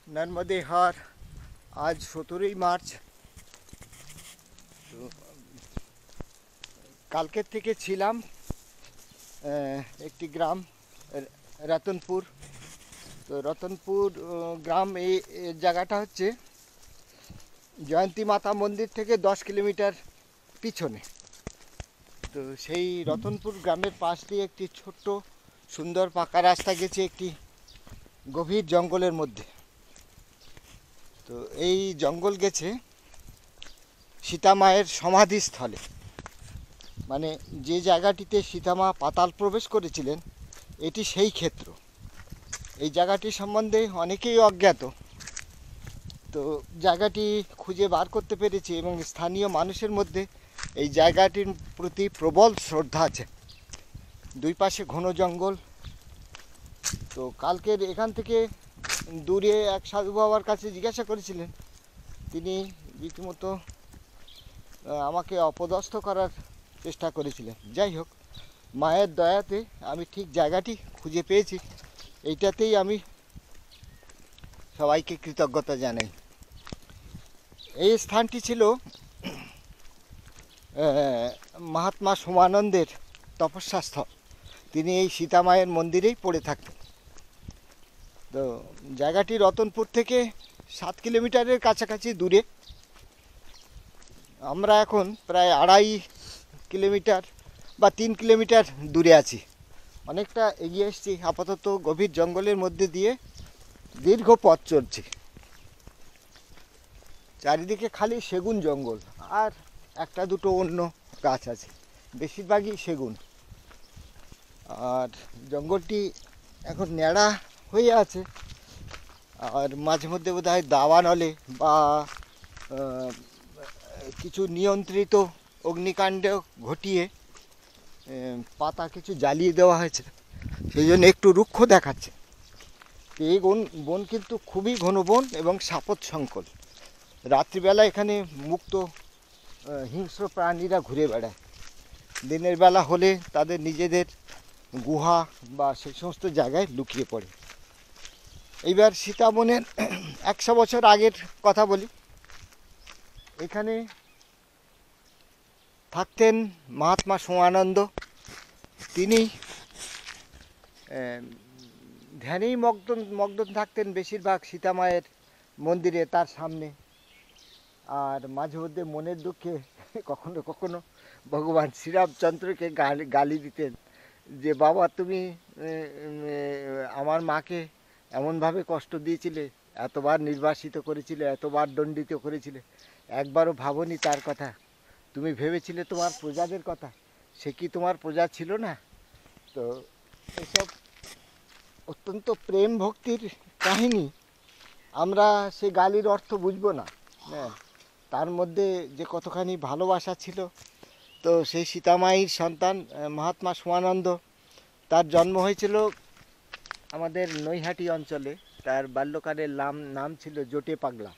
नर्मदे हार आज 17 मार्च। তো কালকের থেকে ছিলাম একটি গ্রাম রতনপুর। তো রতনপুর গ্রাম এই জায়গাটা হচ্ছে জয়ন্তী মাতা মন্দির থেকে 10 কিলোমিটার পিছনে। তো সেই রতনপুর গ্রামের পাশ দিয়ে একটি ছোট্ট সুন্দর পাকা রাস্তা গেছে একটি গভীর জঙ্গলের মধ্যে। তো এই জঙ্গল গেছে সীতা মায়ের সমাধিস্থলে, মানে যে জায়গাটিতে সীতামা পাতাল প্রবেশ করেছিলেন এটি সেই ক্ষেত্র। এই জায়গাটি সম্বন্ধে অনেকেই অজ্ঞাত। তো জায়গাটি খুঁজে বার করতে পেরেছি এবং স্থানীয় মানুষের মধ্যে এই জায়গাটির প্রতি প্রবল শ্রদ্ধা আছে। দুই পাশে ঘন জঙ্গল। তো কালকের এখান থেকে দূরে এক সাধু বাবার কাছে জিজ্ঞাসা করেছিলেন, তিনি রীতিমতো আমাকে অপদস্থ করার চেষ্টা করেছিলেন। যাই হোক, মায়ের দয়াতে আমি ঠিক জায়গাটি খুঁজে পেয়েছি, এইটাতেই আমি সবাইকে কৃতজ্ঞতা জানাই। এই স্থানটি ছিল মহাত্মা সোমানন্দের তপস্যাস্থল। তিনি এই সীতা মায়ের মন্দিরেই পড়ে থাকতেন। তো জায়গাটি রতনপুর থেকে 7 কিলোমিটারের কাছাকাছি দূরে। আমরা এখন প্রায় 2.5 কিলোমিটার বা 3 কিলোমিটার দূরে আছি। অনেকটা এগিয়ে এসেছি। আপাতত গভীর জঙ্গলের মধ্যে দিয়ে দীর্ঘ পথ চলছে। চারিদিকে খালি সেগুন জঙ্গল আর একটা দুটো অন্য গাছ আছে, বেশিরভাগই সেগুন। আর জঙ্গলটি এখন ন্যাড়া হয়ে আছে। আর মাঝে মধ্যে বোধহয় দাবানলে বা কিছু নিয়ন্ত্রিত অগ্নিকাণ্ড ঘটিয়ে পাতা কিছু জ্বালিয়ে দেওয়া হয়েছে, সেই জন্য একটু রুক্ষ দেখাচ্ছে। এই বন কিন্তু খুবই ঘন বন এবং সাপত সংকল। রাত্রিবেলা এখানে মুক্ত হিংস্র প্রাণীরা ঘুরে বেড়ায়। দিনের বেলা হলে তাদের নিজেদের গুহা বা সেই সমস্ত জায়গায় লুকিয়ে পড়ে। এইবার সীতাবনের 100 বছর আগের কথা বলি। এখানে থাকতেন মহাত্মা সোমানন্দ। তিনি ধ্যানেই মগ্ন থাকতেন বেশিরভাগ সীতা মায়ের মন্দিরে তার সামনে। আর মাঝে মধ্যে মনের দুঃখে কখনো কখনো ভগবান শ্রীরামচন্দ্রকে গালি দিতেন যে, বাবা তুমি আমার মাকে এমনভাবে কষ্ট দিয়েছিলে, এতবার নির্বাসিত করেছিলে, এতবার দণ্ডিত করেছিলে, একবারও ভাবনি তার কথা। তুমি ভেবেছিলে তোমার প্রজাদের কথা, সে কি তোমার প্রজা ছিল না? তো এসব অত্যন্ত প্রেম ভক্তির কাহিনী। আমরা সে গালির অর্থ বুঝবো না, হ্যাঁ, তার মধ্যে যে কতখানি ভালোবাসা ছিল। তো সেই সীতামায়ের সন্তান মহাত্মা সোমানন্দ, তার জন্ম হয়েছিল আমাদের নৈহাটি অঞ্চলে। তার বাল্যকালের নাম ছিল জোটে পাগলা।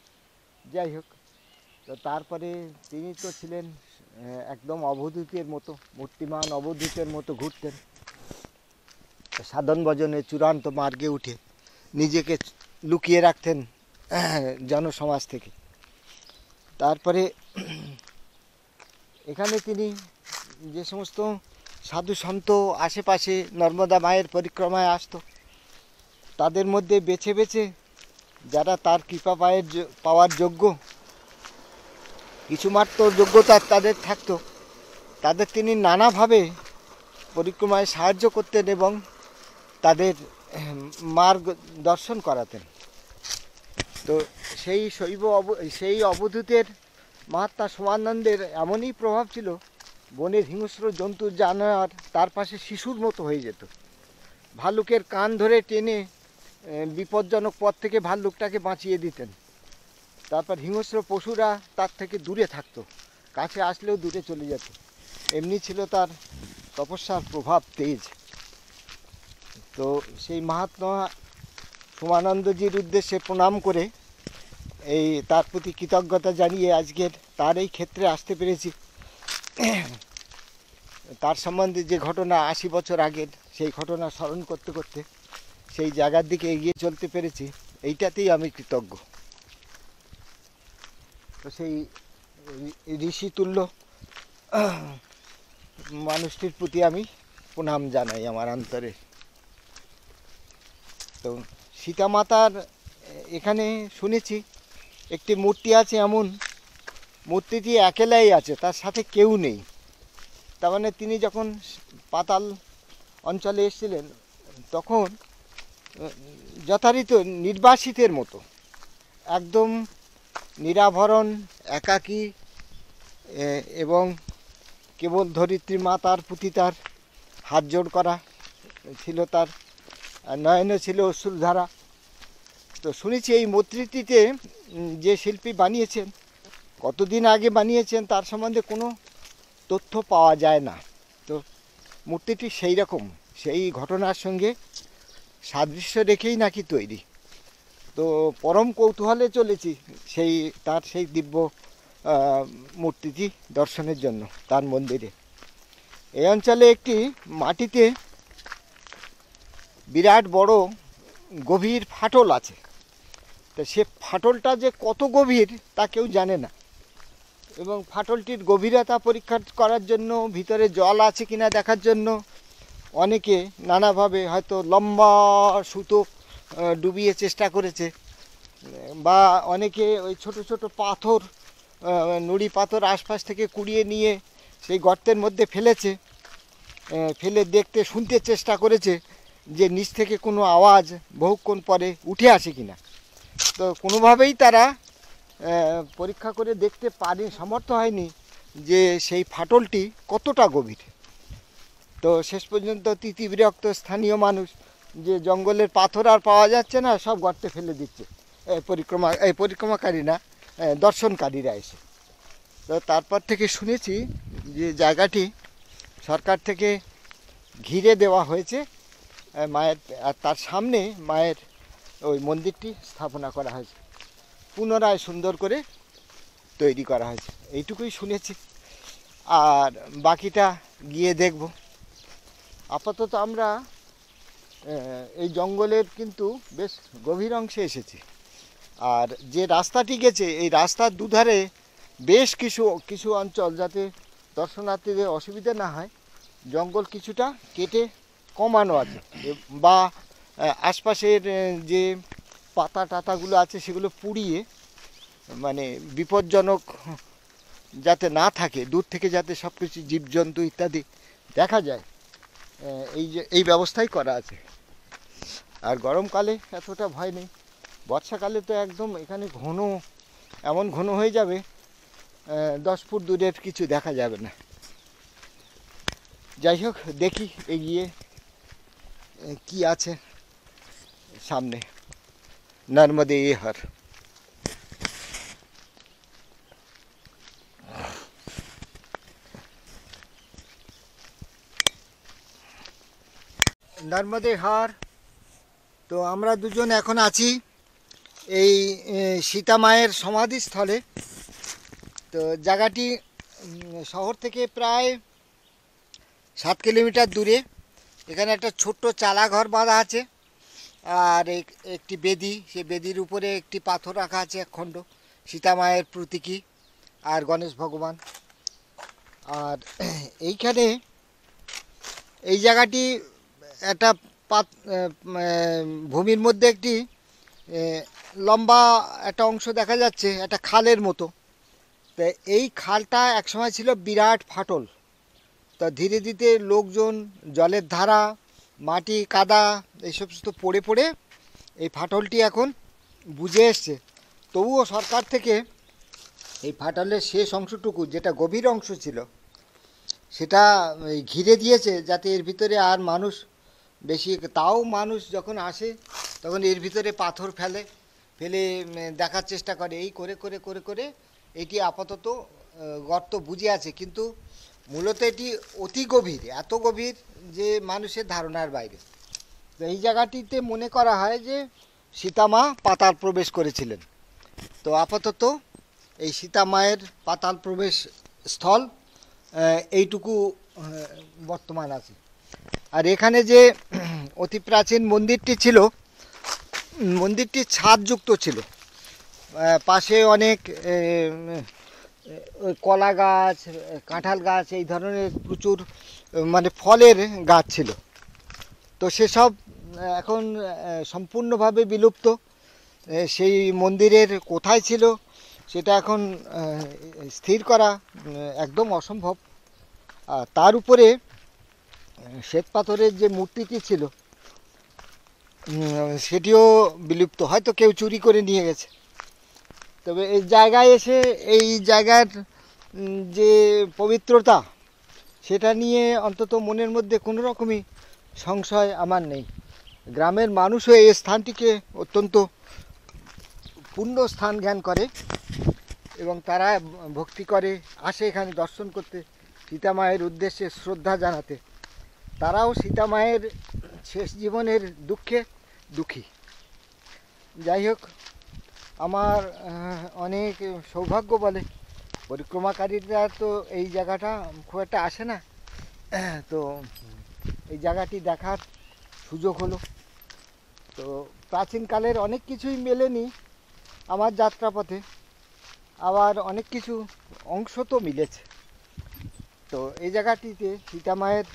যাই হোক, তো তারপরে তিনি তো ছিলেন একদম অবধূতের মতো, মূর্তিমান অবধূতের মতো ঘুরতেন। সাধন ভজনে চূড়ান্ত মার্গে উঠে নিজেকে লুকিয়ে রাখতেন জনসমাজ থেকে। তারপরে এখানে তিনি যে সমস্ত সাধু সন্ত আশেপাশে নর্মদা মায়ের পরিক্রমায় আসতো, তাদের মধ্যে বেছে বেছে যারা তার কৃপা পাওয়ার যোগ্য, কিছুমাত্র যোগ্যতা তাদের থাকতো, তাদের তিনি নানাভাবে পরিক্রমায় সাহায্য করতেন এবং তাদের মার্গ দর্শন করাতেন। তো সেই অবধূতের মহাত্মা সোমানন্দের এমনই প্রভাব ছিল, বনের হিংস্র জন্তু জানোয়ার তার পাশে শিশুর মতো হয়ে যেত। ভাল্লুকের কান ধরে টেনে বিপজ্জনক পথ থেকে ভাল্লুকটাকে বাঁচিয়ে দিতেন। তারপর হিংস্র পশুরা তার থেকে দূরে থাকতো, কাছে আসলেও দূরে চলে যেত। এমনি ছিল তার তপস্যার প্রভাব, তেজ। তো সেই মহাত্মা সোমানন্দজির উদ্দেশ্যে প্রণাম করে তার প্রতি কৃতজ্ঞতা জানিয়ে আজকের তার এই ক্ষেত্রে আসতে পেরেছি। তার সম্বন্ধে যে ঘটনা 80 বছর আগের, সেই ঘটনা স্মরণ করতে করতে সেই জায়গার দিকে এগিয়ে চলতে পেরেছি। এইটাতেই আমি কৃতজ্ঞ। তো সেই ঋষিতুল্য মানুষটির প্রতি আমি প্রণাম জানাই আমার অন্তরে। তো সীতামাতার এখানে শুনেছি একটি মূর্তি আছে, এমন মূর্তিটি একেলাই আছে, তার সাথে কেউ নেই। তার মানে তিনি যখন পাতাল অঞ্চলে এসেছিলেন তখন যথারীতি নির্বাসিতের মতো একদম নিরাভরণ, একাকী, এবং কেবল ধরিত্রী মাতার প্রতি তার হাত জোড় করা ছিল, তার নয়নে ছিল অশ্রুধারা। তো শুনেছি এই মূর্তিটিতে যে শিল্পী বানিয়েছেন, কতদিন আগে বানিয়েছেন তার সম্বন্ধে কোনো তথ্য পাওয়া যায় না। তো মূর্তিটি সেই রকম, সেই ঘটনার সঙ্গে সাদৃশ্য রেখেই নাকি তৈরি। তো পরম কৌতূহলে চলেছি সেই দিব্য মূর্তিটি দর্শনের জন্য তার মন্দিরে। এই অঞ্চলে একটি মাটিতে বিরাট বড় গভীর ফাটল আছে। তো সে ফাটলটা যে কত গভীর তা কেউ জানে না, এবং ফাটলটির গভীরতা পরীক্ষা করার জন্য, ভিতরে জল আছে কিনা দেখার জন্য অনেকে নানাভাবে হয়তো লম্বা সুতো ডুবিয়ে চেষ্টা করেছে, বা অনেকে ওই ছোট ছোট পাথর, নুড়ি পাথর আশপাশ থেকে কুড়িয়ে নিয়ে সেই গর্তের মধ্যে ফেলেছে, ফেলে দেখতে শুনতে চেষ্টা করেছে যে নিচ থেকে কোনো আওয়াজ বহুক্ষণ পরে উঠে আসে কিনা। তো কোনোভাবেই তারা পরীক্ষা করে দেখতে সমর্থ হয়নি যে সেই ফাটলটি কতটা গভীর। তো শেষ পর্যন্ত তিতিবিরক্ত স্থানীয় মানুষ, যে জঙ্গলের পাথর আর পাওয়া যাচ্ছে না, সব গর্তে ফেলে দিচ্ছে পরিক্রমাকারী না, দর্শনকারীরা এসে। তো তারপর থেকে শুনেছি যে জায়গাটি সরকার থেকে ঘিরে দেওয়া হয়েছে মায়ের, আর তার সামনে মায়ের ওই মন্দিরটি স্থাপনা করা হয়েছে, পুনরায় সুন্দর করে তৈরি করা হয়েছে। এইটুকুই শুনেছি, আর বাকিটা গিয়ে দেখব। আপাতত আমরা এই জঙ্গলের কিন্তু বেশ গভীর অংশে এসেছি, আর যে রাস্তাটি গেছে এই রাস্তার দুধারে বেশ কিছু অঞ্চল, যাতে দর্শনার্থীদের অসুবিধা না হয়, জঙ্গল কিছুটা কেটে কমানো আছে, বা আশপাশের যে পাতা টাতাগুলো আছে সেগুলো পুড়িয়ে, মানে বিপজ্জনক যাতে না থাকে, দূর থেকে যাতে সব কিছু জীবজন্তু ইত্যাদি দেখা যায়, এই ব্যবস্থাই করা আছে। আর গরমকালে এতটা ভয় নেই, বর্ষাকালে তো একদম এখানে এমন ঘন হয়ে যাবে, 10 ফুট দূরের কিছু দেখা যাবে না। যাই হোক, দেখি এগিয়ে কি আছে সামনে। নর্মদে হর। নর্মদে হর। তো আমরা দুজন এখন আছি এই সীতা মায়ের সমাধিস্থলে। তো জায়গাটি শহর থেকে প্রায় 7 কিলোমিটার দূরে। এখানে একটা ছোট্ট চালাঘর বাঁধা আছে, আর একটি বেদি, সে বেদির উপরে একটি পাথর রাখা আছে, একখণ্ড সীতা মায়ের প্রতীকী, আর গণেশ ভগবান। আর এইখানে এই জায়গাটি একটা ভূমির মধ্যে একটি লম্বা একটা অংশ দেখা যাচ্ছে, একটা খালের মতো। তো এই খালটা একসময় ছিল বিরাট ফাটল। তা ধীরে ধীরে লোকজন, জলের ধারা, মাটি কাদা এই সমস্ত পড়ে পড়ে এই ফাটলটি এখন বুঝে এসছে। তবুও সরকার থেকে এই ফাটলের শেষ অংশটুকু, যেটা গভীর অংশ ছিল, সেটা ঘিরে দিয়েছে, যাতে এর ভিতরে আর মানুষ বেশি, তাও মানুষ যখন আসে তখন এর ভিতরে পাথর ফেলে দেখার চেষ্টা করে। এই করে করে করে করে এটি আপাতত গর্ত বুঝে আছে, কিন্তু মূলত এটি অতি গভীর, এত গভীর যে মানুষের ধারণার বাইরে। তো এই জায়গাটিতে মনে করা হয় যে সীতামা পাতাল প্রবেশ করেছিলেন। তো আপাতত এই সীতা মায়ের পাতাল প্রবেশ স্থল এইটুকু বর্তমান আছে। আর এখানে যে অতি প্রাচীন মন্দিরটি ছিল, মন্দিরটি ছাদযুক্ত ছিল, পাশে অনেক ওই কলা গাছ, কাঁঠাল গাছ, এই ধরনের প্রচুর মানে ফলের গাছ ছিল। তো সেসব এখন সম্পূর্ণভাবে বিলুপ্ত। সেই মন্দিরের কোথায় ছিল সেটা এখন স্থির করা একদম অসম্ভব। তার উপরে শ্বেত পাথরের যে মূর্তিটি ছিল সেটিও বিলুপ্ত, হয়তো কেউ চুরি করে নিয়ে গেছে। তবে এই জায়গায় এসে এই জায়গার যে পবিত্রতা সেটা নিয়ে অন্তত মনের মধ্যে কোনো রকমই সংশয় আমার নেই। গ্রামের মানুষও এই স্থানটিকে অত্যন্ত পূণ্য স্থান জ্ঞান করে এবং তারা ভক্তি করে, আসে এখানে দর্শন করতে, সীতা মায়ের উদ্দেশ্যে শ্রদ্ধা জানাতে। তারাও সীতা মায়ের শেষ জীবনের দুঃখে দুঃখী। যাই হোক, আমার অনেক সৌভাগ্য বলে, পরিক্রমাকারীরা তো এই জায়গাটা খুব একটা আসে না, তো এই জায়গাটি দেখার সুযোগ হলো। তো প্রাচীনকালের অনেক কিছুই মেলেনি আমার যাত্রাপথে, আবার অনেক কিছু অংশ তো মিলেছে। তো এই জায়গাটিতে সীতা মায়ের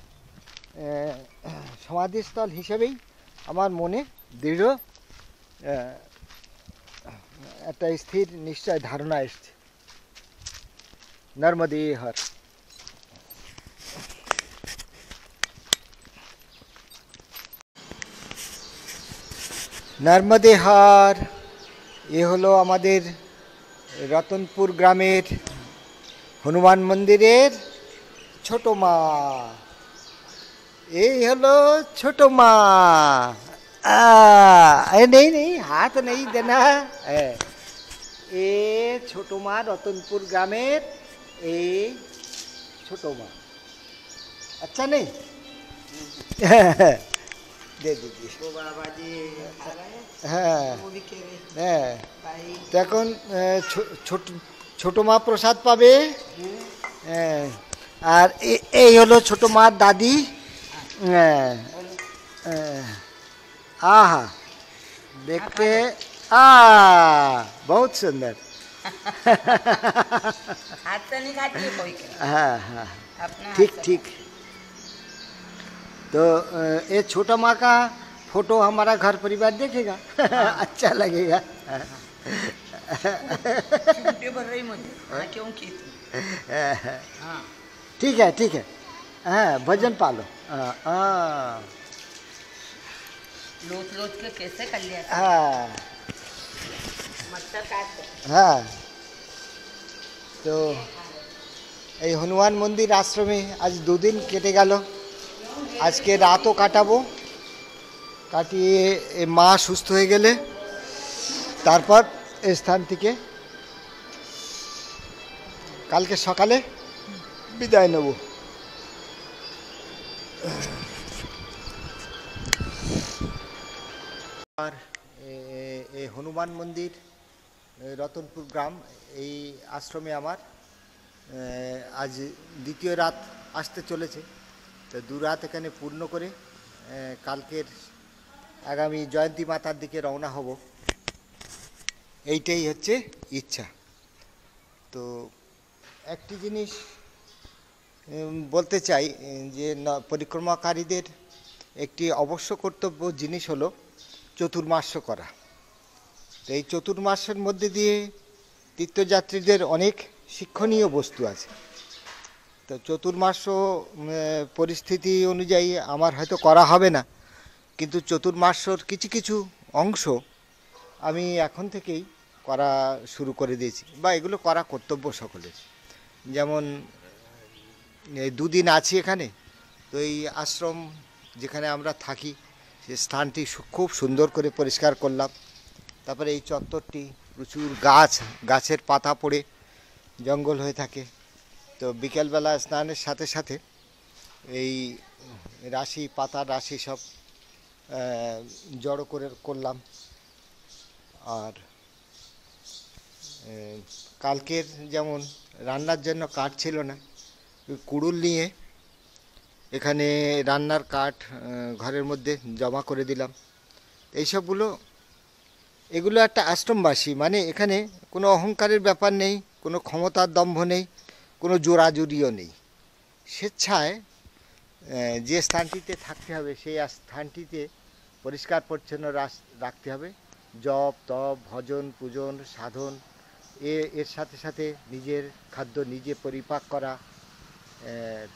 সমাধিস্থল হিসেবেই আমার মনে দৃঢ় একটা স্থির নিশ্চয় ধারণা এসছে। নর্মদে হর। নর্মদে হর, এ হলো আমাদের রতনপুর গ্রামের হনুমান মন্দিরের ছোট মা। এই হলো ছোট মা। नहीं नहीं हाथ नहीं देना है। এ ছোট মা, রতনপুর গ্রামের এই ছোট মা। আচ্ছা নেই दे दीजिए। হ্যাঁ হ্যাঁ, তো এখন ছোট মা প্রসাদ পাবে। হ্যাঁ, আর এই হলো ছোট মার দাদি। হ্যাঁ, आहा देखते बहुत सुंदर। हाथ से नहीं खाती कोई। हाँ हाँ, ठीक ठीक। तो ये छोटा माँ का फोटो हमारा घर परिवार देखेगा। अच्छा लगेगा। भर रही मुझे क्यों की हाँ ठीक है ठीक है। हाँ, भजन पालो। हाँ लोच लोच के कैसे कर लिया। हाँ मच्छर काट दो। हाँ, তো এই হনুমান মন্দির আশ্রমে আজ দুদিন কেটে গেল। আজকে রাতও কাটাবো, কাটিয়ে মা সুস্থ হয়ে গেলে তারপর এই স্থান থেকে কালকে সকালে বিদায় নেব। আর এই হনুমান মন্দির, রতনপুর গ্রাম, এই আশ্রমে আমার আজ দ্বিতীয় রাত আসতে চলেছে। তো দু রাত এখানে পূর্ণ করে কালকের আগামী জয়ন্তী মাতার দিকে রওনা হব, এইটাই হচ্ছে ইচ্ছা। তো একটি জিনিস বলতে চাই যে পরিক্রমাকারীদের একটি অবশ্য কর্তব্য জিনিস হলো চতুর্মাস্য করা। তো এই চতুর্মাস্যের মধ্যে দিয়ে তীর্থযাত্রীদের অনেক শিক্ষণীয় বস্তু আছে। তো চতুর্মাস্য পরিস্থিতি অনুযায়ী আমার হয়তো করা হবে না, কিন্তু চতুর্মাস্যর কিছু কিছু অংশ আমি এখন থেকেই করা শুরু করে দিয়েছি, বা এগুলো করা কর্তব্য সকলের। যেমন এই দুদিন আছি এখানে, তো এই আশ্রম যেখানে আমরা থাকি সে স্থানটি খুব সুন্দর করে পরিষ্কার করলাম। তারপরে এই চত্বরটি প্রচুর গাছের পাতা পড়ে জঙ্গল হয়ে থাকে। তো বিকেলবেলা স্নানের সাথে সাথে এই রাশি, পাতার রাশি সব জড়ো করে করলাম। আর কালকের যেমন রান্নার জন্য কাঠ ছিল না, কুড়ুল নিয়ে এখানে রান্নার কাঠ ঘরের মধ্যে জমা করে দিলাম। এইসবগুলো এগুলো একটা আশ্রমবাসী, মানে এখানে কোনো অহংকারের ব্যাপার নেই, কোনো ক্ষমতার দম্ভ নেই, কোনো জোরাজুরিও নেই। স্বেচ্ছায় যে স্থানটিতে থাকতে হবে সেই স্থানটিতে পরিষ্কার পরিচ্ছন্ন রাখতে হবে। জপ তপ ভজন পূজন সাধন এর সাথে সাথে নিজের খাদ্য নিজে পরিপাক করা,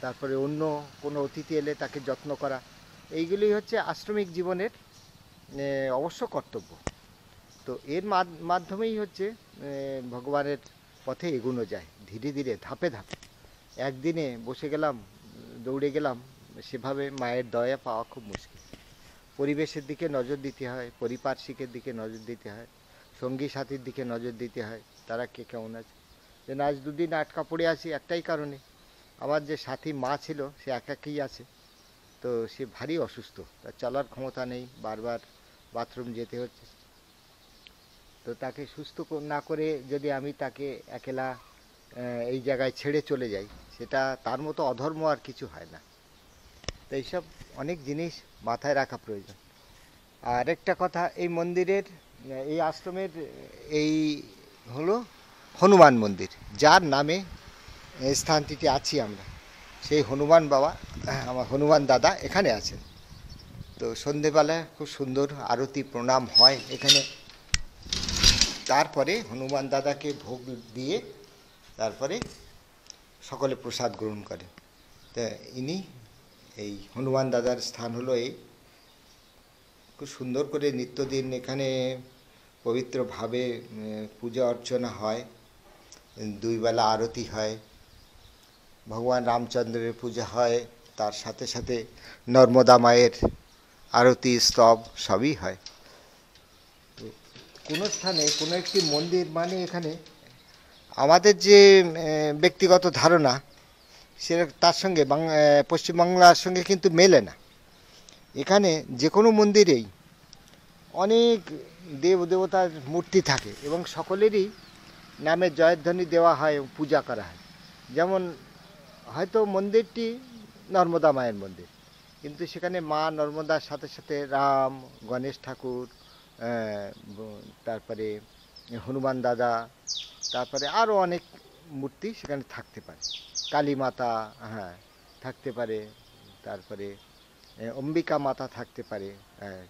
তারপরে অন্য কোনো অতিথি এলে তাকে যত্ন করা, এইগুলোই হচ্ছে আশ্রমিক জীবনের অবশ্য কর্তব্য। তো এর মাধ্যমেই হচ্ছে ভগবানের পথে এগোনো যায় ধীরে ধীরে ধাপে ধাপে। একদিনে বসে গেলাম দৌড়ে গেলাম সেভাবে মায়ের দয়া পাওয়া খুব মুশকিল। পরিবেশের দিকে নজর দিতে হয়, পারিপার্শ্বিকের দিকে নজর দিতে হয়, সঙ্গী সাথীর দিকে নজর দিতে হয়, তারা কে কেমন আছে। যে আজ দুদিন আটকা পড়ে আছি একটাই কারণে, আমার যে সাথী মা ছিল সে একাকী আছে, তো সে ভারী অসুস্থ, তার চলার ক্ষমতা নেই, বারবার বাথরুম যেতে হচ্ছে। তো তাকে সুস্থ না করে যদি আমি তাকে একলা এই জায়গায় ছেড়ে চলে যাই, সেটা তার মতো অধর্ম আর কিছু হয় না। তো এইসব অনেক জিনিস মাথায় রাখা প্রয়োজন। আর একটা কথা, এই মন্দিরের এই আশ্রমের এই হলো হনুমান মন্দির, যার নামে এই স্থানটিতে আছি আমরা। সেই হনুমান বাবা, আমার হনুমান দাদা এখানে আছেন। তো সন্ধেবেলায় খুব সুন্দর আরতি প্রণাম হয় এখানে। তারপরে হনুমান দাদাকে ভোগ দিয়ে তারপরে সকলে প্রসাদ গ্রহণ করে। তা ইনি এই হনুমান দাদার স্থান হলো এই। খুব সুন্দর করে নিত্যদিন এখানে পবিত্রভাবে পূজা অর্চনা হয়, দুই বেলা আরতি হয়, ভগবান রামচন্দ্রের পূজা হয়, তার সাথে সাথে নর্মদা মায়ের আরতি স্তব সবই হয়। কোনো স্থানে কোনো একটি মন্দির মানে এখানে আমাদের যে ব্যক্তিগত ধারণা সে তার সঙ্গে পশ্চিমবাংলার সঙ্গে কিন্তু মেলে না। এখানে যে কোনো মন্দিরেই অনেক দেব দেবতার মূর্তি থাকে এবং সকলেরই নামে জয়ধ্বনি দেওয়া হয় এবং পূজা করা হয়। যেমন হয়তো মন্দিরটি নর্মদা মায়ের মন্দির, কিন্তু সেখানে মা নর্মদার সাথে সাথে রাম, গণেশ ঠাকুর, তারপরে হনুমান দাদা, তারপরে আরও অনেক মূর্তি সেখানে থাকতে পারে। কালী মাতা, হ্যাঁ, থাকতে পারে, তারপরে অম্বিকা মাতা থাকতে পারে,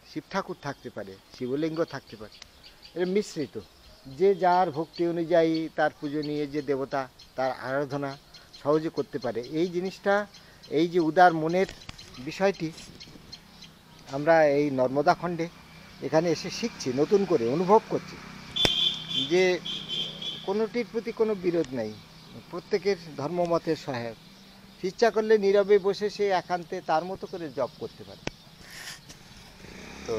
শিব ঠাকুর থাকতে পারে, শিবলিঙ্গ থাকতে পারে। এটা মিশ্রিত, যে যার ভক্তি অনুযায়ী তার পূজনীয় যে দেবতা তার আরাধনা সহজে করতে পারে। এই জিনিসটা, এই যে উদার মনের বিষয়টি আমরা এই নর্মদা খণ্ডে এখানে এসে শিখছি, নতুন করে অনুভব করছি যে কোনোটির প্রতি কোনো বিরোধ নেই, প্রত্যেকের ধর্মমতের সহায়ক। ইচ্ছা করলে নীরবে বসে সে একান্তে তার মতো করে জপ করতে পারে। তো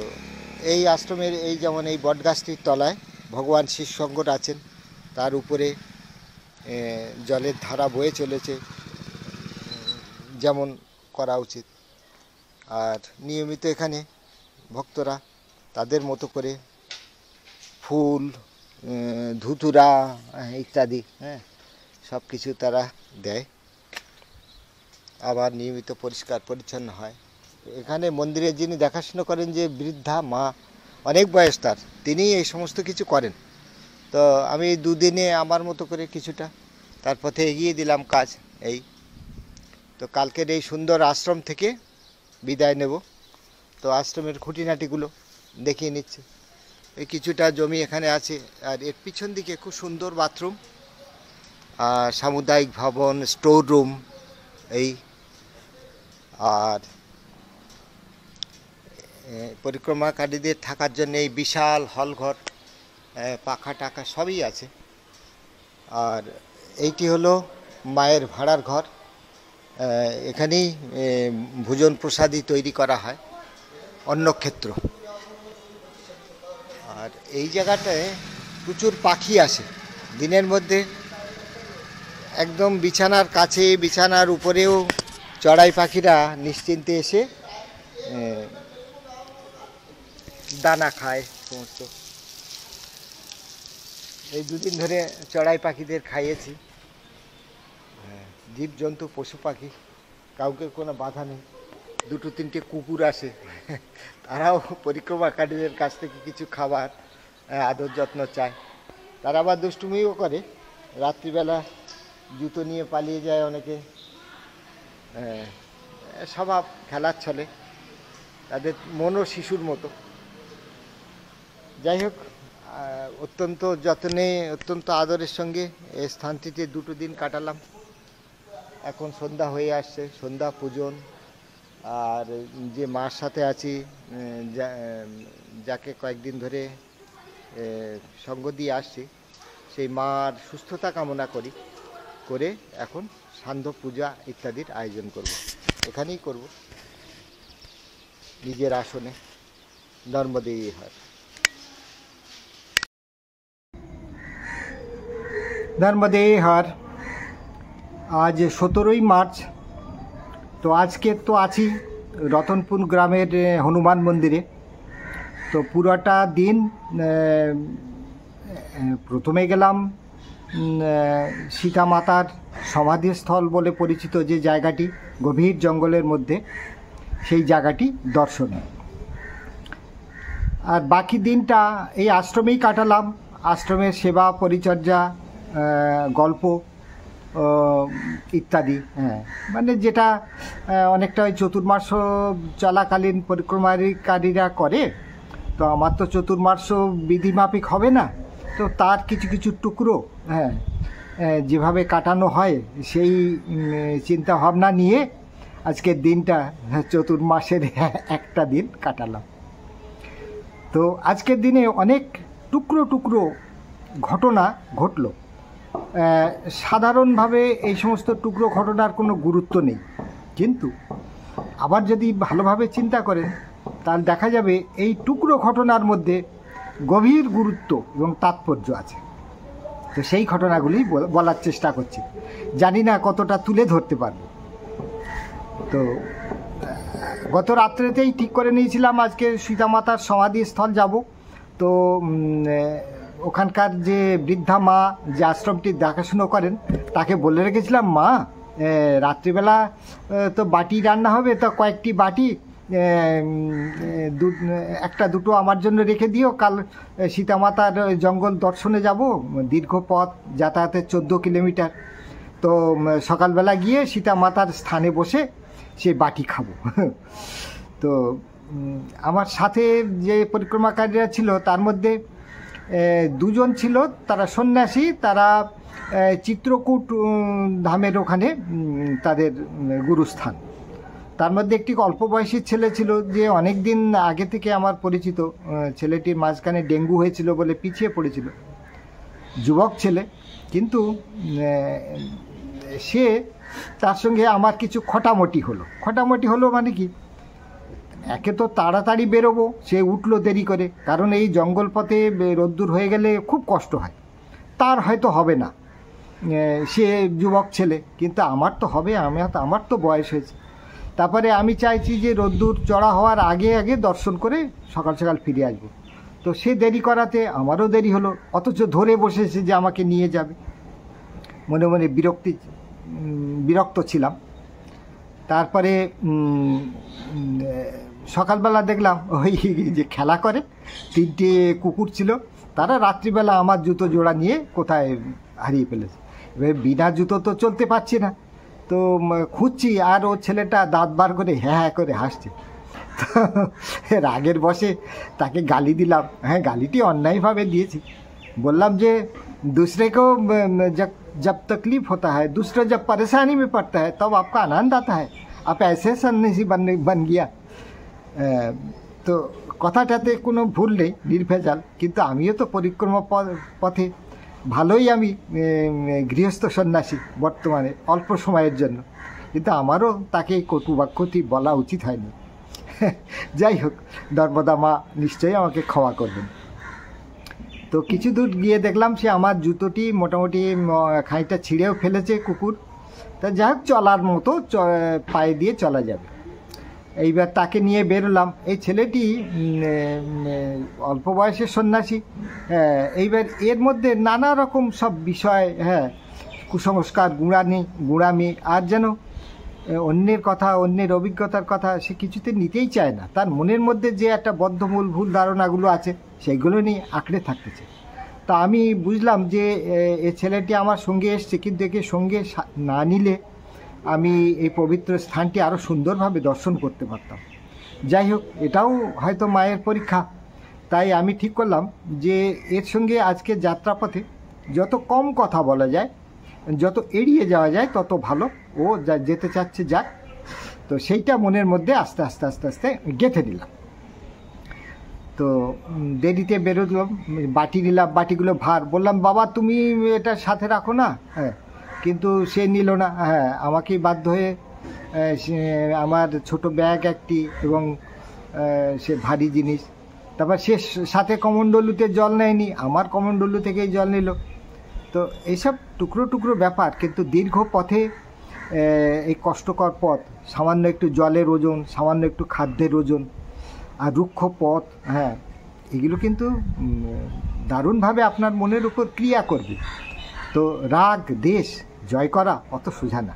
এই আশ্রমের এই যেমন এই বটগাছটির তলায় ভগবান শিবশঙ্কর আছেন, তার উপরে জলের ধারা বয়ে চলেছে যেমন করা উচিত। আর নিয়মিত এখানে ভক্তরা তাদের মতো করে ফুল, ধুতুরা ইত্যাদি, হ্যাঁ, সব কিছু তারা দেয়। আবার নিয়মিত পরিষ্কার পরিচ্ছন্ন হয়। এখানে মন্দিরে যিনি দেখাশোনা করেন, যে বৃদ্ধা মা, অনেক বয়স তার, তিনি এই সমস্ত কিছু করেন। তো আমি দুদিনে আমার মতো করে কিছুটা তার পথে এগিয়ে দিলাম কাজ। এই তো কালকের এই সুন্দর আশ্রম থেকে বিদায় নেব। তো আশ্রমের খুঁটিনাটিগুলো দেখিয়ে নিচ্ছে। এই কিছুটা জমি এখানে আছে, আর এর পিছন দিকে খুব সুন্দর বাথরুম, সামুদায়িক ভবন, স্টোর রুম এই। আর পরিক্রমাকারীদের থাকার জন্য এই বিশাল হলঘর, পাখা টাকা সবই আছে। আর এইটি হলো মায়ের ভাড়ার ঘর, এখানেই ভোজন প্রসাদী তৈরি করা হয়, অন্নক্ষেত্র। আর এই জায়গাটায় প্রচুর পাখি আসে দিনের মধ্যে, একদম বিছানার কাছে, বিছানার উপরেও চড়াই পাখিরা নিশ্চিন্তে এসে দানা খায় সমস্ত। এই দুদিন ধরে চড়াই পাখিদের খাইয়েছি, জীবজন্তু পশু পাখি কাউকে কোনো বাধা নেই। দুটো তিনটে কুকুর আসে, তারাও পরিক্রমাকারীদের কাছ থেকে কিছু খাবার আদর যত্ন চায়। তারা আবার দুষ্টুমিও করে, রাত্রিবেলা জুতো নিয়ে পালিয়ে যায় অনেকে, স্বভাব খেলার ছলে, তাদের মনও শিশুর মতো। যাই হোক, অত্যন্ত যত্নে অত্যন্ত আদরের সঙ্গে এই স্থানটিতে 2 দিন কাটালাম। এখন সন্ধ্যা হয়ে আসছে, সন্ধ্যা পূজন। আর যে মার সাথে আছি, যাকে কয়েকদিন ধরে সঙ্গ দিয়ে আসছি, সেই মার সুস্থতা কামনা করে এখন সান্ধ্য পূজা ইত্যাদির আয়োজন করব। এখানেই করব, নিজের আসনে। নর্মদেই হয়। নর্মদেই হর। আজ 17ই মার্চ। তো আজকে তো আছি রতনপুর গ্রামের হনুমান মন্দিরে। তো পুরোটা দিন প্রথমে গেলাম সীতা মাতার সমাধিস্থল বলে পরিচিত যে জায়গাটি গভীর জঙ্গলের মধ্যে, সেই জায়গাটি দর্শনে। আর বাকি দিনটা এই আশ্রমেই কাটালাম। আশ্রমের সেবা পরিচর্যা, গল্প ইত্যাদি। মানে যেটা অনেকটা ওই চতুর্মাস চলাকালীন পরিক্রমাকারীরা করে। তো আমার তো চতুর্মাস বিধিমাফিক হবে না, তো তার কিছু কিছু টুকরো যেভাবে কাটানো হয় সেই চিন্তা ভাবনা নিয়ে আজকের দিনটা চতুর্মাসের একটা দিন কাটালাম। তো আজকের দিনে অনেক টুকরো টুকরো ঘটনা ঘটলো। সাধারণভাবে এই সমস্ত টুকরো ঘটনার কোনো গুরুত্ব নেই, কিন্তু আবার যদি ভালোভাবে চিন্তা করেন তাহলে দেখা যাবে এই টুকরো ঘটনার মধ্যে গভীর গুরুত্ব এবং তাৎপর্য আছে। তো সেই ঘটনাগুলি বলার চেষ্টা করছি, জানি না কতটা তুলে ধরতে পারব। তো গত রাত্রেতেই ঠিক করে নিয়েছিলাম আজকে সীতামাতার সমাধিস্থল যাব। তো ওখানকার যে বৃদ্ধা মা যে আশ্রমটি দেখাশুনো করেন, তাকে বলে রেখেছিলাম, মা রাত্রিবেলা তো বাটি রান্না হবে, তো কয়েকটি বাটি একটা দুটো আমার জন্য রেখে দিও। কাল সীতামাতার জঙ্গল দর্শনে যাব, দীর্ঘ পথ, যাতায়াতের 14 কিলোমিটার। তো সকালবেলা গিয়ে সীতামাতার স্থানে বসে সে বাটি খাবো। তো আমার সাথে যে পরিক্রমাকারীরা ছিল তার মধ্যে 2 জন ছিল, তারা সন্ন্যাসী। তারা চিত্রকূট ধামের ওখানে তাদের গুরুস্থান। তার মধ্যে একটি অল্প বয়সী ছেলে ছিল, যে অনেক দিন আগে থেকে আমার পরিচিত। ছেলেটির মাঝখানে ডেঙ্গু হয়েছিল বলে পিছিয়ে পড়েছিল, যুবক ছেলে। কিন্তু সে, তার সঙ্গে আমার কিছু খটামটি হলো মানে কি, একে তো তাড়াতাড়ি বেরোবো, সে উঠলো দেরি করে, কারণ এই জঙ্গল পথে রোদ্দুর হয়ে গেলে খুব কষ্ট হয়। তার হয়তো হবে না, সে যুবক ছেলে, কিন্তু আমার তো হবে, আমার তো বয়স হয়েছে। তারপরে আমি চাইছি যে রোদ্দুর চড়া হওয়ার আগে আগে দর্শন করে সকাল সকাল ফিরে আসবো। তো সে দেরি করাতে আমারও দেরি হলো, অথচ ধরে বসেছে যে আমাকে নিয়ে যাবে। মনে মনে বিরক্ত ছিলাম। তারপরে সকালবেলা দেখলাম ওই যে খেলা করে 3টে কুকুর ছিল, তারা রাত্রিবেলা আমার জুতো জোড়া নিয়ে কোথায় হারিয়ে ফেলেছে। এবার বিনা জুতো তো চলতে পারছি না, তো খুঁজছি, আর ও ছেলেটা দাঁত বার করে হ্যাঁ করে হাসছে। রাগের বশে তাকে গালি দিলাম। গালিটি অন্যায়ভাবে দিয়েছি। বললাম যে दूसरे को जब तकलीफ होता है, दूसरा जब परेशानी में पड़ता है, तब आपका आनंद आता है। आप ऐसे सन्यासी बन गया। তো কথাটাতে কোনো ভুল নেই, নির্ভেজাল। কিন্তু আমিও তো পরিক্রমা পথে ভালোই, আমি গৃহস্থ সন্ন্যাসী বর্তমানে, অল্প সময়ের জন্য। কিন্তু আমারও তাকে কটু বাক্যটি বলা উচিত হয়নি। যাই হোক, নর্মদা মা নিশ্চয়ই আমাকে ক্ষমা করবেন। তো কিছু দূর গিয়ে দেখলাম সে আমার জুতোটি মোটামুটি খানিকটা ছিঁড়েও ফেলেছে কুকুর। তা যাই হোক, চলার মতো পায়ে দিয়ে চলা যাবে। এইবার তাকে নিয়ে বেরোলাম। এই ছেলেটি অল্প বয়সের সন্ন্যাসী। এইবার এর মধ্যে নানা রকম সব বিষয়, কুসংস্কার, গুঁড়ামি, আর যেন অন্যের কথা, অন্যের অভিজ্ঞতার কথা সে কিছুতে নিতেই চায় না। তার মনের মধ্যে যে একটা বদ্ধমূল ভুল ধারণাগুলো আছে সেইগুলো নিয়ে আঁকড়ে থাকতেছে। তা আমি বুঝলাম যে এ ছেলেটি আমার সঙ্গে এসছে, কিন্তু একে সঙ্গে না নিলে আমি এই পবিত্র স্থানটি আরও সুন্দরভাবে দর্শন করতে পারতাম। যাই হোক, এটাও হয়তো মায়ের পরীক্ষা। তাই আমি ঠিক করলাম যে এর সঙ্গে আজকে যাত্রাপথে যত কম কথা বলা যায়, যত এড়িয়ে যাওয়া যায় তত ভালো। ও যা যেতে চাচ্ছে যাক। তো সেইটা মনের মধ্যে আস্তে আস্তে আস্তে আস্তে গেঁথে দিলাম। তো দেরিতে বেরোলাম, বাটি নিলাম, বাটিগুলো ভার। বললাম, বাবা তুমি এটা সাথে রাখো না। হ্যাঁ, কিন্তু সে নিল না। হ্যাঁ, আমাকেই বাধ্য হয়ে আমার ছোট ব্যাগ একটি এবং সে ভারী জিনিস, তারপর সে সাথে কমণ্ডলুতে জল নেয়নি, আমার কমণ্ডলু থেকেই জল নিল। তো এইসব টুকরো টুকরো ব্যাপার, কিন্তু দীর্ঘ পথে এই কষ্টকর পথ, সামান্য একটু জলের ওজন, সামান্য একটু খাদ্যের ওজন, আর রুক্ষ পথ, হ্যাঁ, এগুলো কিন্তু দারুণভাবে আপনার মনের উপর ক্রিয়া করবে। তো রাগ দেশ জয় করা অত সোজা না।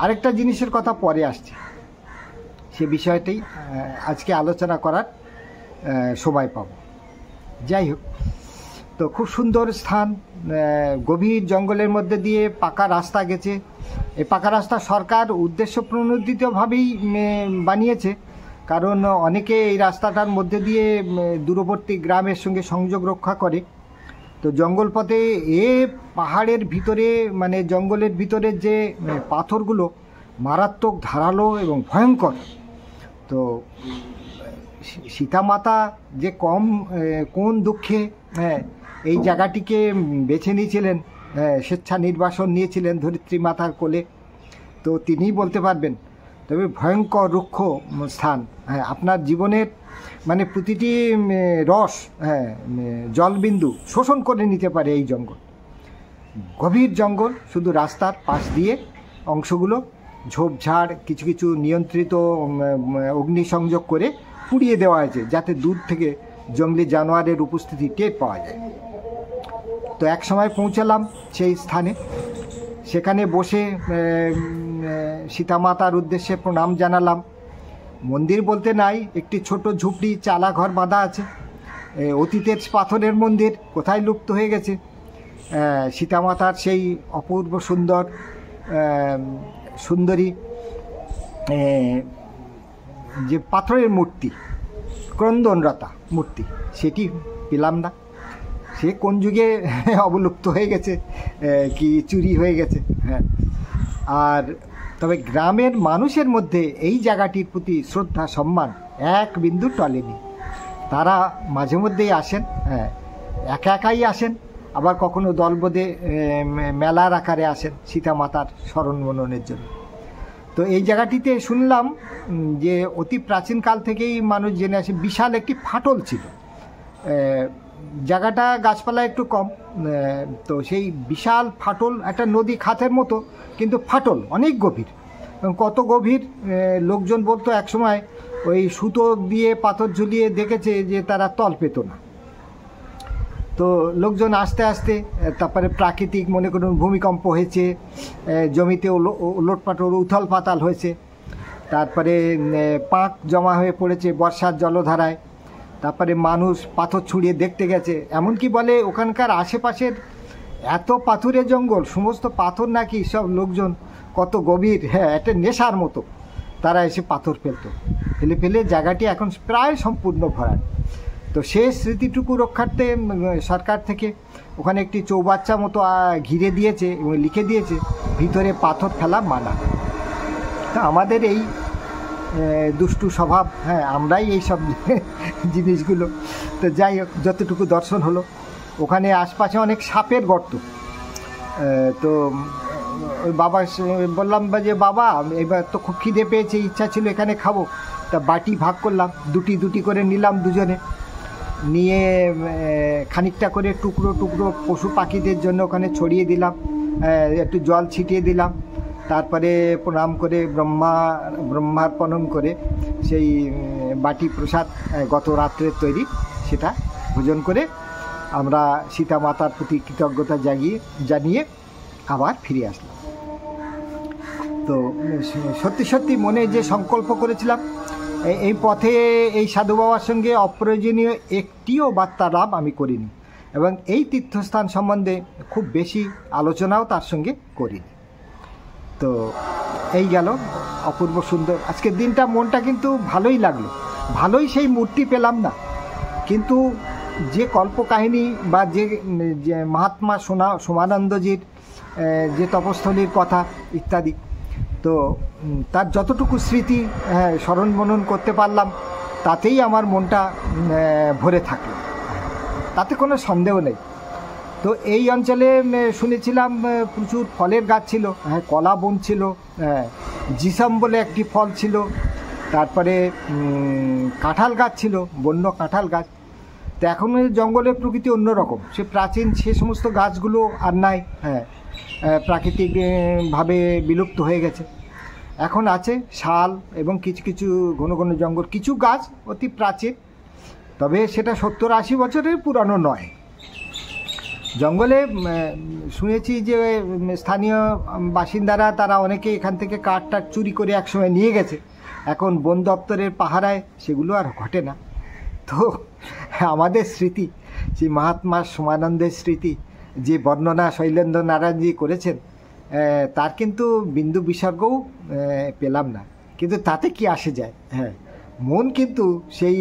আরেকটা জিনিসের কথা পরে আসছে, সে বিষয়টাই আজকে আলোচনা করার সময় পাব। যাই হোক, তো খুব সুন্দর স্থান, গভীর জঙ্গলের মধ্যে দিয়ে পাকা রাস্তা গেছে। এই পাকা রাস্তা সরকার উদ্দেশ্য প্রণোদিতভাবেই বানিয়েছে, কারণ অনেকে এই রাস্তাটার মধ্যে দিয়ে দূরবর্তী গ্রামের সঙ্গে সংযোগ রক্ষা করে। তো জঙ্গল পথে পাহাড়ের ভিতরে, মানে জঙ্গলের ভিতরে যে পাথরগুলো মারাত্মক ধারালো এবং ভয়ঙ্কর। তো সীতামাতা যে কোন দুঃখে এই জায়গাটিকে বেছে নিয়েছিলেন, স্বেচ্ছা নির্বাসন নিয়েছিলেন ধরিত্রী মাতার কোলে, তো তিনিই বলতে পারবেন। তবে ভয়ঙ্কর রুক্ষ স্থান, আপনার জীবনের মানে প্রতিটি রস, জলবিন্দু শোষণ করে নিতে পারে এই জঙ্গল। গভীর জঙ্গল, শুধু রাস্তার পাশ দিয়ে অংশগুলো ঝোপঝাড়, কিছু কিছু নিয়ন্ত্রিত অগ্নিসংযোগ করে পুড়িয়ে দেওয়া হয়েছে, যাতে দূর থেকে জঙ্গলি জানোয়ারের উপস্থিতি টের পাওয়া যায়। তো এক সময় পৌঁছালাম সেই স্থানে, সেখানে বসে সীতামাতার উদ্দেশ্যে প্রণাম জানালাম। মন্দির বলতে নাই, একটি ছোট ঝুপড়ি চালা ঘর বাঁধা আছে। অতীতের পাথরের মন্দির কোথায় লুপ্ত হয়ে গেছে। সীতামাতার সেই অপূর্ব সুন্দরী যে পাথরের মূর্তি, ক্রন্দনরতা মূর্তি, সেটি পেলাম না। সে কোন যুগে অবলুপ্ত হয়ে গেছে কি চুরি হয়ে গেছে। হ্যাঁ, আর তবে গ্রামের মানুষের মধ্যে এই জায়গাটির প্রতি শ্রদ্ধা সম্মান এক বিন্দু টলেনি। তারা মাঝে মধ্যেই আসেন, হ্যাঁ, একা একাই আসেন, আবার কখনো দলবদে মেলার আকারে আসেন সীতামাতার স্মরণ মননের জন্য। তো এই জায়গাটিতে শুনলাম যে অতি প্রাচীনকাল থেকেই মানুষ জেনে আসে বিশাল একটি ফাটল ছিল। জায়গাটা গাছপালা একটু কম, তো সেই বিশাল ফাটল, একটা নদী খাতের মতো, কিন্তু ফাটল অনেক গভীর। কত গভীর লোকজন বলতো একসময় ওই সুতো দিয়ে পাথর ঝুলিয়ে দেখেছে যে তারা তল পেত না। তো লোকজন আস্তে আস্তে, তারপরে প্রাকৃতিক মনে করুন ভূমিকম্প হয়েছে, জমিতে ওলটপাটল উথল পাতাল হয়েছে, তারপরে পাঁক জমা হয়ে পড়েছে বর্ষার জলধারায়, তারপরে মানুষ পাথর ছুঁড়িয়ে দেখতে গেছে। এমনকি বলে ওখানকার আশেপাশের এত পাথুরে জঙ্গল, সমস্ত পাথর নাকি সব লোকজন কত গভীর, হ্যাঁ, একটা নেশার মতো তারা এসে পাথর ফেলে ফেলে জায়গাটি এখন প্রায় সম্পূর্ণ ভরাট। তো সেই স্মৃতিটুকু রক্ষার্থে সরকার থেকে ওখানে একটি চৌবাচ্চা মতো ঘিরে দিয়েছে এবং লিখে দিয়েছে ভিতরে পাথর ফেলা মানা। তা আমাদের এই দুষ্টু স্বভাব, হ্যাঁ, আমরাই এই সব জিনিসগুলো। তো যাই হোক, যতটুকু দর্শন হলো, ওখানে আশপাশে অনেক সাপের গর্ত। তো ওই বাবা বললাম যে বাবা এবার তো খুব খিদে পেয়েছে, ইচ্ছা ছিল এখানে খাবো। তা বাটি ভাগ করলাম, দুটি করে নিলাম দুজনে, নিয়ে খানিকটা করে টুকরো টুকরো পশু পাখিদের জন্য ওখানে ছড়িয়ে দিলাম, একটু জল ছিটিয়ে দিলাম। তারপরে প্রণাম করে ব্রহ্মার্পণম করে সেই বাটি প্রসাদ গত রাত্রের তৈরি, সেটা ভোজন করে আমরা সীতা মাতার প্রতি কৃতজ্ঞতা জানিয়ে আবার ফিরে আসলাম। তো তো সত্যি সত্যি মনে যে সংকল্প করেছিলাম, এই পথে এই সাধু বাবার সঙ্গে অপ্রয়োজনীয় একটিও বার্তালাপ আমি করিনি, এবং এই তীর্থস্থান সম্বন্ধে খুব বেশি আলোচনাও তার সঙ্গে করিনি। তো এই গেল অপূর্ব সুন্দর আজকের দিনটা। মনটা কিন্তু ভালোই লাগলো, ভালোই সেই মূর্তি পেলাম না, কিন্তু যে কল্পকাহিনী বা যে মহাত্মা সোমানন্দজির যে তপস্থলীর কথা ইত্যাদি, তো তার যতটুকু স্মৃতি স্মরণ মনন করতে পারলাম, তাতেই আমার মনটা ভরে থাকলো, তাতে কোনো সন্দেহ নেই। তো এই অঞ্চলে শুনেছিলাম প্রচুর ফলের গাছ ছিল, কলা বন ছিল, জিসাম বলে একটি ফল ছিল, তারপরে কাঁঠাল গাছ ছিল, বন্য কাঁঠাল গাছ। তো এখন জঙ্গলের প্রকৃতি অন্যরকম, সে প্রাচীন সে সমস্ত গাছগুলো আর নাই, প্রাকৃতিকভাবে বিলুপ্ত হয়ে গেছে। এখন আছে শাল এবং কিছু কিছু ঘন ঘন জঙ্গল, কিছু গাছ অতি প্রাচীন, তবে সেটা 70-80 বছরের পুরানো নয়। জঙ্গলে শুনেছি যে স্থানীয় বাসিন্দারা তারা অনেকে এখান থেকে কাঠ চুরি করে একসময় নিয়ে গেছে, এখন বন দপ্তরের পাহারায় সেগুলো আর ঘটে না। তো আমাদের স্মৃতি, সেই মহাত্মা সোমানন্দের স্মৃতি যে বর্ণনা শৈলেন্দ্র নারায়ণজি করেছেন, তার কিন্তু বিন্দু বিসর্গও পেলাম না, কিন্তু তাতে কি আসে যায়। মন কিন্তু সেই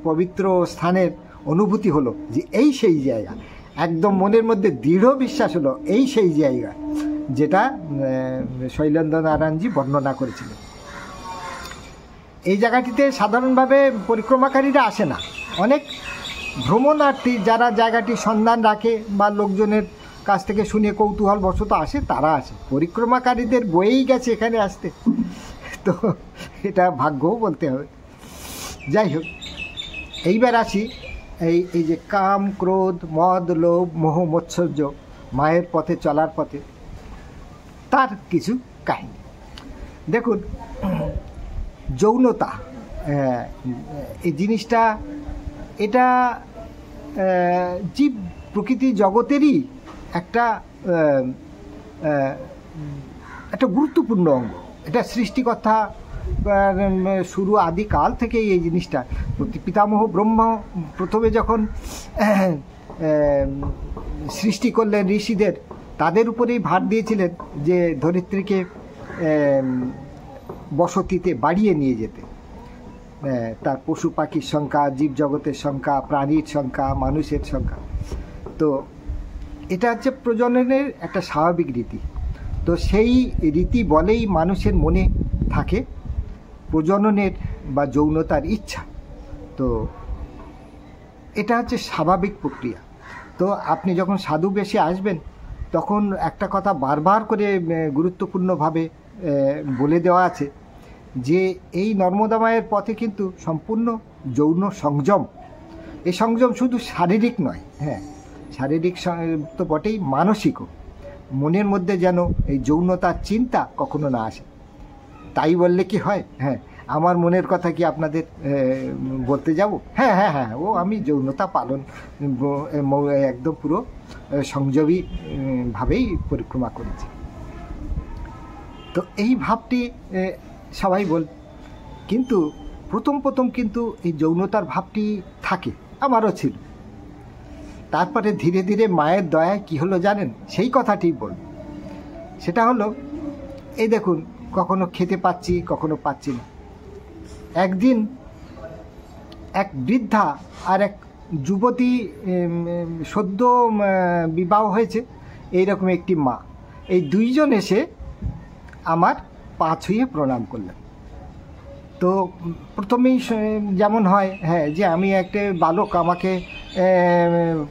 পবিত্র স্থানের অনুভূতি হলো যে এই সেই জায়গা, একদম মনের মধ্যে দৃঢ় বিশ্বাস হলো এই সেই জায়গা যেটা শৈলেন্দ্র নারায়ণজি বর্ণনা করেছিলেন। এই জায়গাটিতে সাধারণভাবে পরিক্রমাকারীরা আসে না, অনেক ভ্রমণার্থী যারা জায়গাটি সন্ধান রাখে বা লোকজনের কাছ থেকে শুনে কৌতূহল বশত আসে, তারা আসে। পরিক্রমাকারীদের বয়েই গেছে এখানে আসতে, তো এটা ভাগ্যও বলতে হবে। যাই হোক, এইবার আসি এই যে কাম, ক্রোধ, মদ, লোভ, মোহ, মৎসর্য মায়ের পথে চলার পথে তার কিছু কাহিনী। দেখুন, যৌনতা এই জিনিসটা, এটা জীব প্রকৃতি জগতেরই একটা গুরুত্বপূর্ণ অঙ্গ। এটা সৃষ্টিকর্তা শুরু আদিকাল থেকেই এই জিনিসটা, পিতামহ ব্রহ্ম প্রথমে যখন সৃষ্টি করলেন ঋষিদের, তাদের উপরেই ভার দিয়েছিলেন যে ধরিত্রীকে বসতিতে বাড়িয়ে নিয়ে যেতে, তার পশু পাখির সংখ্যা, জীবজগতের সংখ্যা, প্রাণীর সংখ্যা, মানুষের সংখ্যা। তো এটা হচ্ছে প্রজননের একটা স্বাভাবিক রীতি। তো সেই রীতি বলেই মানুষের মনে থাকে প্রজননের বা যৌনতার ইচ্ছা। তো এটা হচ্ছে স্বাভাবিক প্রক্রিয়া। তো আপনি যখন সাধু বেশে আসবেন, তখন একটা কথা বারবার করে গুরুত্বপূর্ণভাবে বলে দেওয়া আছে যে এই নর্মদা মায়ের পথে কিন্তু সম্পূর্ণ যৌন সংযম। এই সংযম শুধু শারীরিক নয়, শারীরিক তো বটেই, মানসিকও। মনের মধ্যে যেন এই যৌনতার চিন্তা কখনো না আসে। তাই বললে কি হয়? আমার মনের কথা কি আপনাদের বলতে যাব? ও আমি যৌনতা পালন একদম পুরো সংযমী ভাবেই পরিক্রমা করেছি। তো এই ভাবটি সবাই বল, কিন্তু প্রথম কিন্তু এই যৌনতার ভাবটি থাকে, আমারও ছিল। তারপরে ধীরে ধীরে মায়ের দয়ায় কি হলো জানেন? সেই কথাটি বল। সেটা হলো, এই দেখুন, কখনো খেতে পাচ্ছি, কখনো পাচ্ছি না। একদিন এক বৃদ্ধা আর এক যুবতী, সদ্য বিবাহ হয়েছে, এইরকম একটি মা, এই দুইজন এসে আমার পা ছুঁয়ে প্রণাম করলেন। তো প্রথমেই যেমন হয়, যে আমি একটা বালক, আমাকে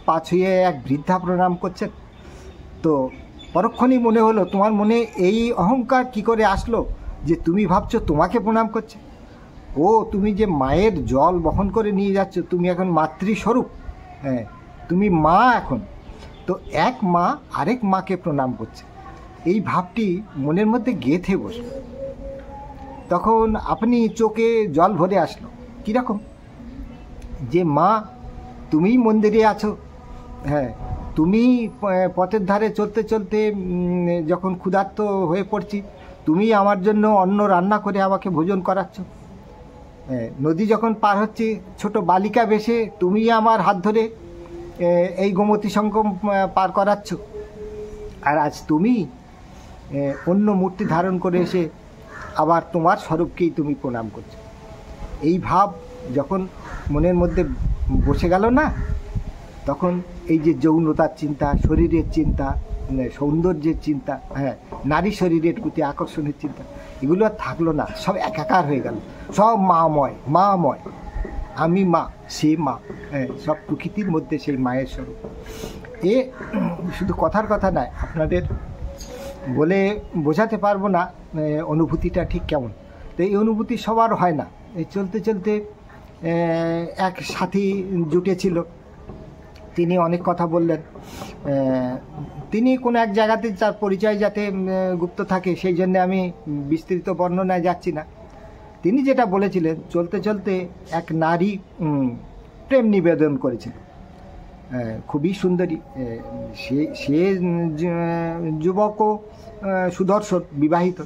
পা ছুঁয়ে এক বৃদ্ধা প্রণাম করছেন। তো পরক্ষণেই মনে হলো, তোমার মনে এই অহংকার কি করে আসলো যে তুমি ভাবছো তোমাকে প্রণাম করছে? ও, তুমি যে মায়ের জল বহন করে নিয়ে যাচ্ছ, তুমি এখন মাতৃস্বরূপ, তুমি মা এখন। তো এক মা আরেক মাকে প্রণাম করছে, এই ভাবটি মনের মধ্যে গেঁথে বসলো। তখন আপনি চোখে জল ভরে আসলো। কীরকম? যে মা, তুমিই মন্দিরে আছো, তুমি পথের ধারে চলতে চলতে যখন ক্ষুধার্ত হয়ে পড়ছি, তুমি আমার জন্য অন্ন রান্না করে আমাকে ভোজন করাচ্ছ। নদী যখন পার হচ্ছে ছোট বালিকা বেশে তুমি আমার হাত ধরে এই গোমতী সঙ্গম পার করাচ্ছ। আর আজ তুমি অন্য মূর্তি ধারণ করে এসে আবার তোমার স্বরূপকেই তুমি প্রণাম করছো। এই ভাব যখন মনের মধ্যে বসে গেল না, তখন এই যে যৌনতার চিন্তা, শরীরের চিন্তা, সৌন্দর্যের চিন্তা, নারী শরীরের প্রতি আকর্ষণের চিন্তা, এগুলো আর থাকলো না, সব একাকার হয়ে গেল। সব মাময়, মাময়, আমি মা, সে মা, সব প্রকৃতির মধ্যে সেই মায়ের স্বরূপ। এ শুধু কথার কথা নয়, আপনাদের বলে বোঝাতে পারবো না অনুভূতিটা ঠিক কেমন। তো এই অনুভূতি সবার হয় না। এই চলতে চলতে এক সাথী জুটেছিল, তিনি অনেক কথা বললেন। তিনি কোনো এক জায়গাতে তার পরিচয় যাতে গুপ্ত থাকে সেই জন্য আমি বিস্তৃত বর্ণনায় যাচ্ছি না। তিনি যেটা বলেছিলেন, চলতে চলতে এক নারী প্রেম নিবেদন করেছিল, খুবই সুন্দরী। সে যুবকও সুদর্শন, বিবাহিত,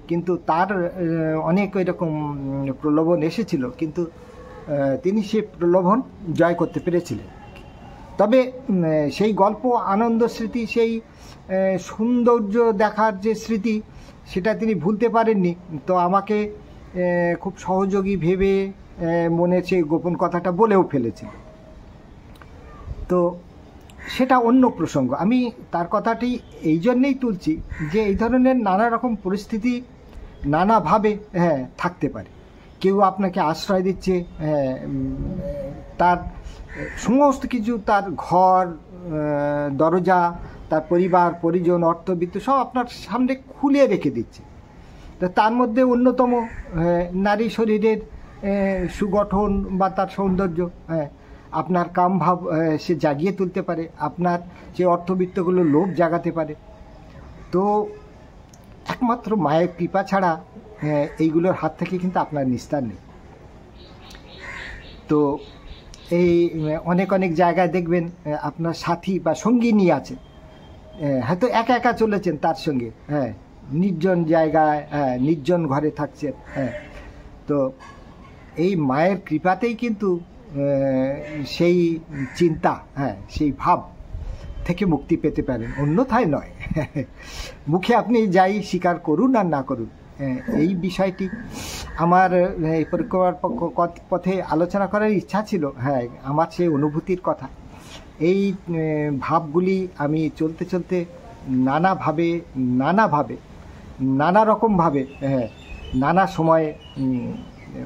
কিন্তু তার অনেক এরকম প্রলোভন এসেছিল, কিন্তু তিনি সে প্রলোভন জয় করতে পেরেছিলেন। তবে সেই গল্প, আনন্দ স্মৃতি, সেই সৌন্দর্য দেখার যে স্মৃতি, সেটা তিনি ভুলতে পারেননি। তো আমাকে খুব সহযোগী ভেবে মনে সেই গোপন কথাটা বলেও ফেলেছিল। তো সেটা অন্য প্রসঙ্গ। আমি তার কথাটি এই জন্যেই তুলছি যে এই ধরনের নানা রকম পরিস্থিতি নানাভাবে থাকতে পারে। কেউ আপনাকে আশ্রয় দিচ্ছে, তার সমস্ত কিছু, তার ঘর, দরজা, তার পরিবার পরিজন, অর্থবিত্ত সব আপনার সামনে খুলে রেখে দিচ্ছে। তো তার মধ্যে অন্যতম নারী শরীরের সুগঠন বা তার সৌন্দর্য, আপনার কামভাব সে জাগিয়ে তুলতে পারে, আপনার যে অর্থবিত্তগুলো লোভ জাগাতে পারে। তো একমাত্র মায়ের কৃপা ছাড়া এইগুলোর হাত থেকে কিন্তু আপনার নিস্তার নেই। তো এই অনেক অনেক জায়গায় দেখবেন আপনার সাথী বা সঙ্গিনী আছে, হয়তো একা একা চলেছেন তার সঙ্গে, নির্জন জায়গায়, নির্জন ঘরে থাকছেন। তো এই মায়ের কৃপাতেই কিন্তু সেই চিন্তা, সেই ভাব থেকে মুক্তি পেতে পারেন, অন্যথায় নয়। মুখে আপনি যাই স্বীকার করুন আর না করুন, এই বিষয়টি আমার এই পরিক্রমার পথে আলোচনা করার ইচ্ছা ছিল। আমার সেই অনুভূতির কথা, এই ভাবগুলি আমি চলতে চলতে নানাভাবে নানা রকমভাবে নানা সময়ে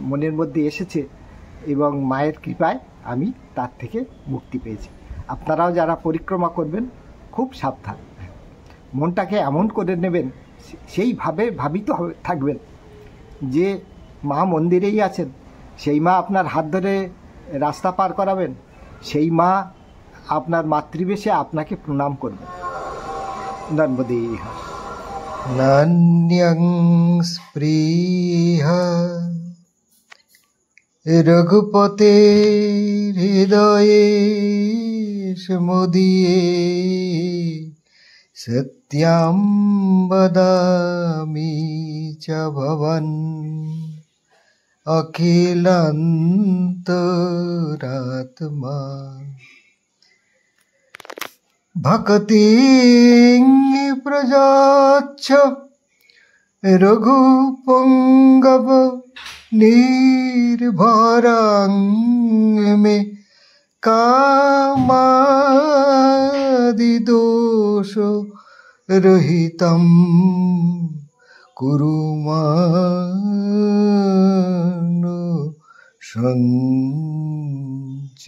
মনের মধ্যে এসেছে, এবং মায়ের কৃপায় আমি তার থেকে মুক্তি পেয়েছি। আপনারাও যারা পরিক্রমা করবেন খুব সাবধান, মনটাকে এমন করে নেবেন, সেইভাবে ভাবিত থাকবেন যে মা মন্দিরেই আছেন, সেই মা আপনার হাত ধরে রাস্তা পার করাবেন, সেই মা আপনার মাতৃবেশে আপনাকে প্রণাম করবেন। নর্মদেহ নান্যং স্পৃহ রঘুপতে হৃদয়ে সমুদিয়ে সত্যম বদামি চ ভবন অখিলান্তরাত্মা ভক্তি প্রযাচ্ছ রঘুপঙ্গব নির্ভরাং মে কামাদিদোষ রহিতম কুরু মানো সঞ্চ।